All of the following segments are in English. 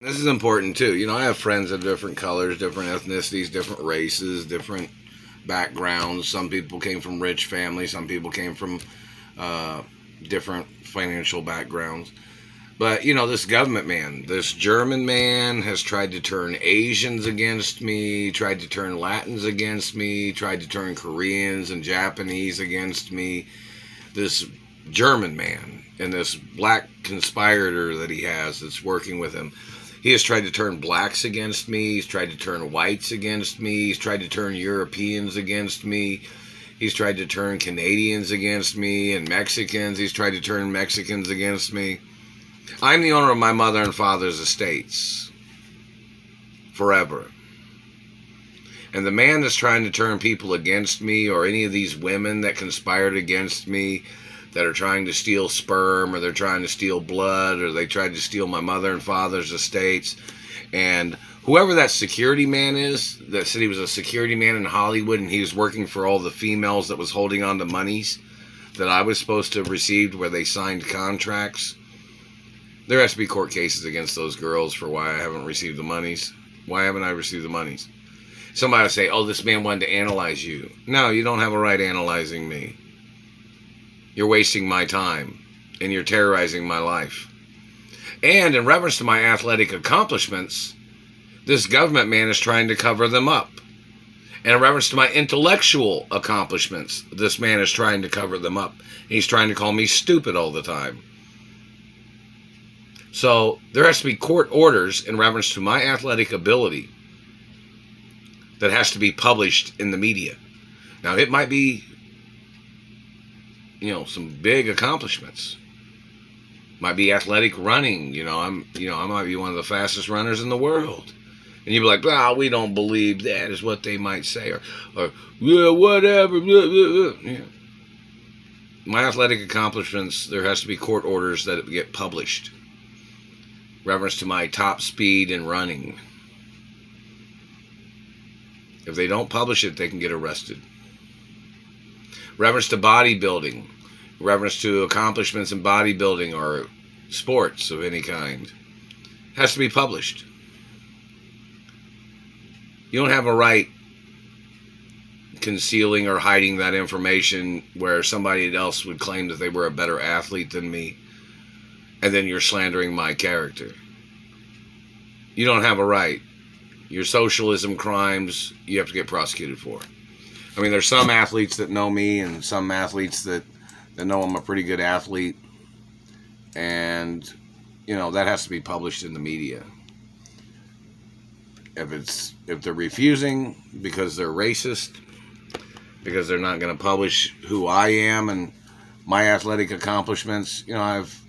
This is important too. You know, I have friends of different colors, different ethnicities, different races, different backgrounds. Some people came from rich families, some people came from uh, different financial backgrounds. But, you know, this government man, this German man has tried to turn Asians against me, tried to turn Latins against me, tried to turn Koreans and Japanese against me. This German man and this black conspirator that he has that's working with him. He has tried to turn blacks against me. He's tried to turn whites against me. He's tried to turn Europeans against me. He's tried to turn Canadians against me and Mexicans. He's tried to turn Mexicans against me. I'm the owner of my mother and father's estates forever. And the man that's trying to turn people against me, or any of these women that conspired against me, that are trying to steal sperm, or they're trying to steal blood, or they tried to steal my mother and father's estates, and whoever that security man is, that said he was a security man in Hollywood and he was working for all the females that was holding on to monies that I was supposed to have received where they signed contracts, there has to be court cases against those girls for why I haven't received the monies. Why haven't I received the monies? Somebody will say, oh, this man wanted to analyze you. No, you don't have a right analyzing me. You're wasting my time, and you're terrorizing my life. And in reference to my athletic accomplishments, this government man is trying to cover them up. And in reference to my intellectual accomplishments, this man is trying to cover them up. He's trying to call me stupid all the time. So there has to be court orders in reference to my athletic ability that has to be published in the media. Now, it might be, you know, some big accomplishments. Might be athletic running. I might be one of the fastest runners in the world. And you'd be like, "Ah, we don't believe that," is what they might say, or yeah, whatever. Yeah. My athletic accomplishments, there has to be court orders that get published. Reference to my top speed in running. If they don't publish it, they can get arrested. Reference to bodybuilding, reference to accomplishments in bodybuilding or sports of any kind, has to be published. You don't have a right concealing or hiding that information where somebody else would claim that they were a better athlete than me, and then you're slandering my character. You don't have a right. Your socialism crimes, you have to get prosecuted for. I mean, there's some athletes that know me and some athletes that know I'm a pretty good athlete. And, you know, that has to be published in the media. If they're refusing because they're racist, because they're not going to publish who I am and my athletic accomplishments, I've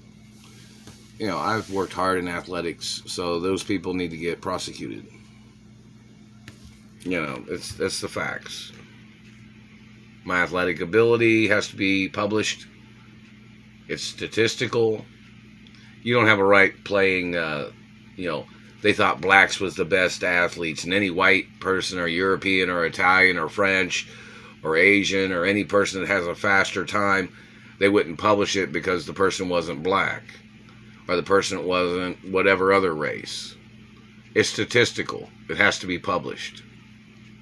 worked hard in athletics, so those people need to get prosecuted. That's the facts. My athletic ability has to be published. It's statistical. You don't have a right playing, they thought blacks was the best athletes, and any white person or European or Italian or French or Asian or any person that has a faster time, they wouldn't publish it because the person wasn't black or the person wasn't whatever other race. It's statistical. It has to be published.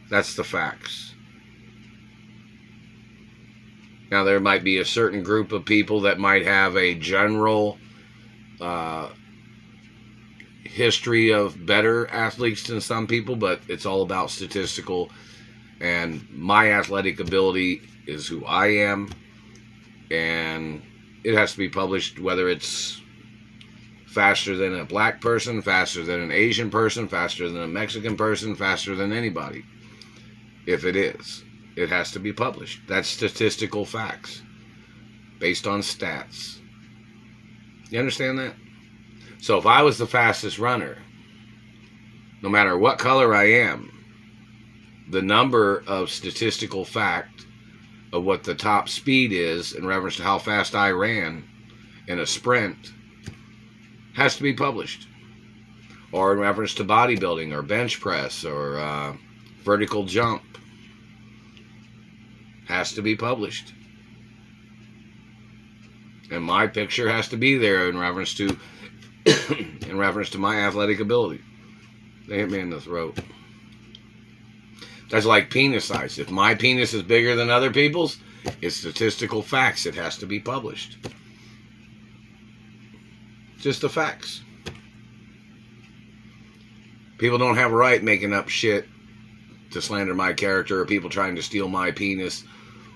That's the facts. Now, there might be a certain group of people that might have a general history of better athletes than some people, but it's all about statistical. And my athletic ability is who I am, and it has to be published, whether it's faster than a black person, faster than an Asian person, faster than a Mexican person, faster than anybody. If it is, it has to be published. That's statistical facts based on stats. You understand that? So if I was the fastest runner, no matter what color I am, the number of statistical fact of what the top speed is in reference to how fast I ran in a sprint has to be published. Or in reference to bodybuilding or bench press or vertical jump, has to be published. And my picture has to be there in reference to in reference to my athletic ability. They hit me in the throat. That's like penis size. If my penis is bigger than other people's, it's statistical facts. It has to be published. Just the facts. People don't have a right making up shit to slander my character, or people trying to steal my penis,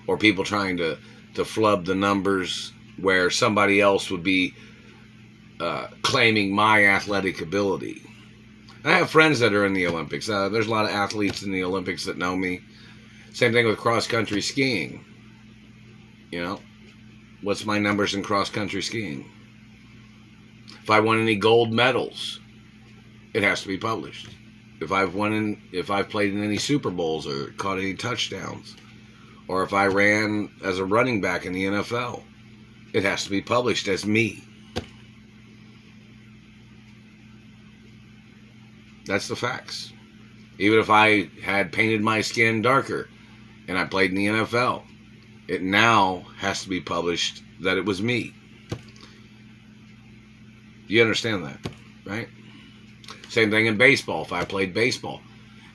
or people trying to flub the numbers where somebody else would be claiming my athletic ability. I have friends that are in the Olympics. There's a lot of athletes in the Olympics that know me. Same thing with cross-country skiing. You know, what's my numbers in cross-country skiing? If I won any gold medals, it has to be published. If I've played in any Super Bowls or caught any touchdowns, or if I ran as a running back in the NFL, it has to be published as me. That's the facts. Even if I had painted my skin darker and I played in the NFL, it now has to be published that it was me. You understand that, right? Same thing in baseball. If I played baseball,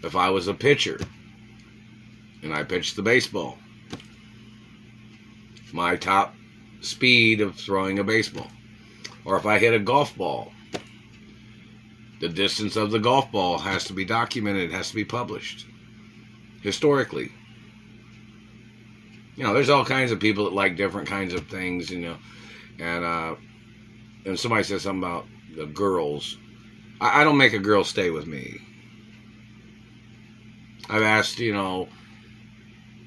if I was a pitcher and I pitched the baseball, my top speed of throwing a baseball. Or if I hit a golf ball, the distance of the golf ball has to be documented, it has to be published historically. You know, there's all kinds of people that like different kinds of things, you know. And somebody said something about the girls. I don't make a girl stay with me. I've asked, you know,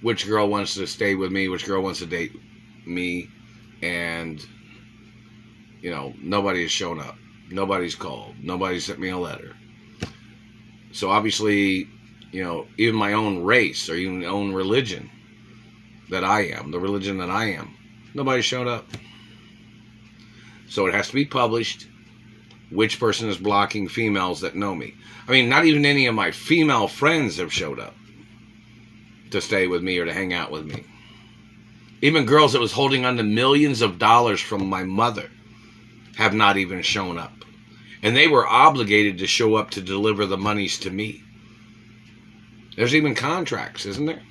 which girl wants to stay with me, which girl wants to date me, and, you know, nobody has shown up. Nobody's called. Nobody sent me a letter. So obviously, you know, even my own race or even my own religion that I am, the religion that I am, nobody showed up. So it has to be published which person is blocking females that know me. I mean, not even any of my female friends have showed up to stay with me or to hang out with me. Even girls that was holding on to millions of dollars from my mother have not even shown up. And they were obligated to show up to deliver the monies to me. There's even contracts, isn't there?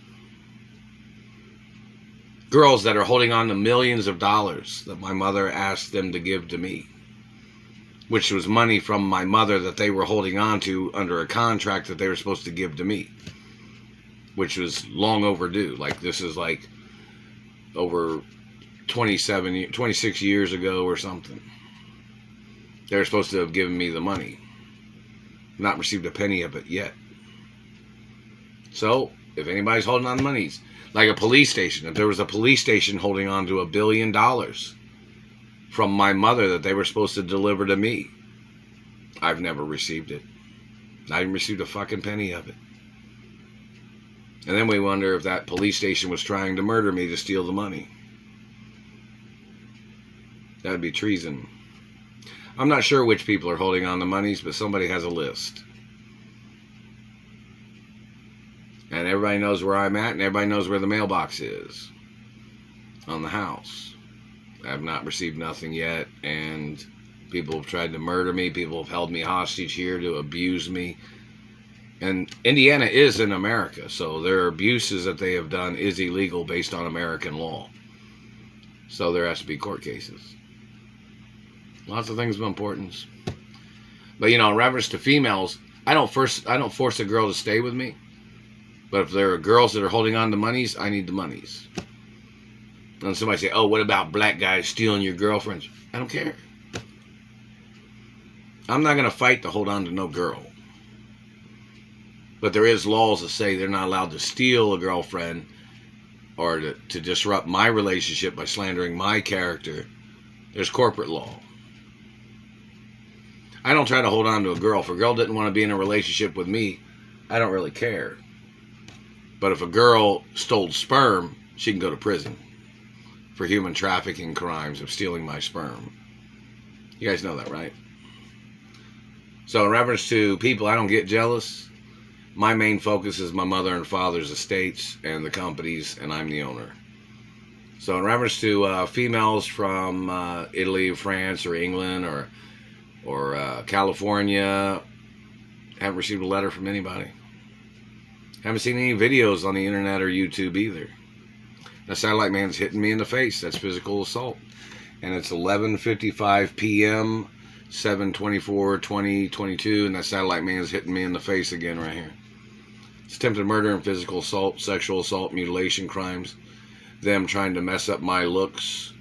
Girls that are holding on to millions of dollars that my mother asked them to give to me, which was money from my mother that they were holding on to under a contract that they were supposed to give to me, which was long overdue. Like, this is like over 26 years ago or something. They were supposed to have given me the money. Not received a penny of it yet. So, if anybody's holding on to monies, like a police station, if there was a police station holding on to $1 billion from my mother that they were supposed to deliver to me, I've never received it. I haven't received a fucking penny of it. And then we wonder if that police station was trying to murder me to steal the money. That'd be treason. I'm not sure which people are holding on the monies, but somebody has a list. And everybody knows where I'm at, and everybody knows where the mailbox is on the house. I have not received nothing yet, and people have tried to murder me. People have held me hostage here to abuse me. And Indiana is in America, so their abuses that they have done is illegal based on American law. So there has to be court cases. Lots of things of importance. But, you know, in reference to females, I don't force a girl to stay with me. But if there are girls that are holding on to monies, I need the monies. And somebody say, oh, what about black guys stealing your girlfriends? I don't care. I'm not going to fight to hold on to no girl. But there is laws that say they're not allowed to steal a girlfriend or to disrupt my relationship by slandering my character. There's corporate law. I don't try to hold on to a girl. If a girl didn't want to be in a relationship with me, I don't really care. But if a girl stole sperm, she can go to prison for human trafficking crimes of stealing my sperm. You guys know that, right? So in reference to people, I don't get jealous. My main focus is my mother and father's estates and the companies, and I'm the owner. So in reference to females from Italy, France, or England, or or California. Haven't received a letter from anybody. Haven't seen any videos on the internet or YouTube either. The satellite man's hitting me in the face. That's physical assault. And it's 11:55 p.m., 7/24/2022, and that satellite man's hitting me in the face again right here. It's attempted murder and physical assault, sexual assault, mutilation crimes. Them trying to mess up my looks.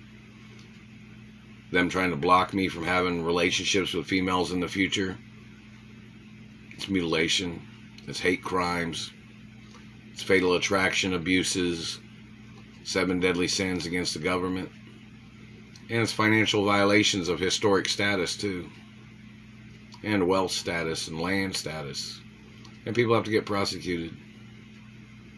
Them trying to block me from having relationships with females in the future. It's mutilation. It's hate crimes. It's fatal attraction abuses. 7 deadly sins against the government. And it's financial violations of historic status too. And wealth status and land status. And people have to get prosecuted.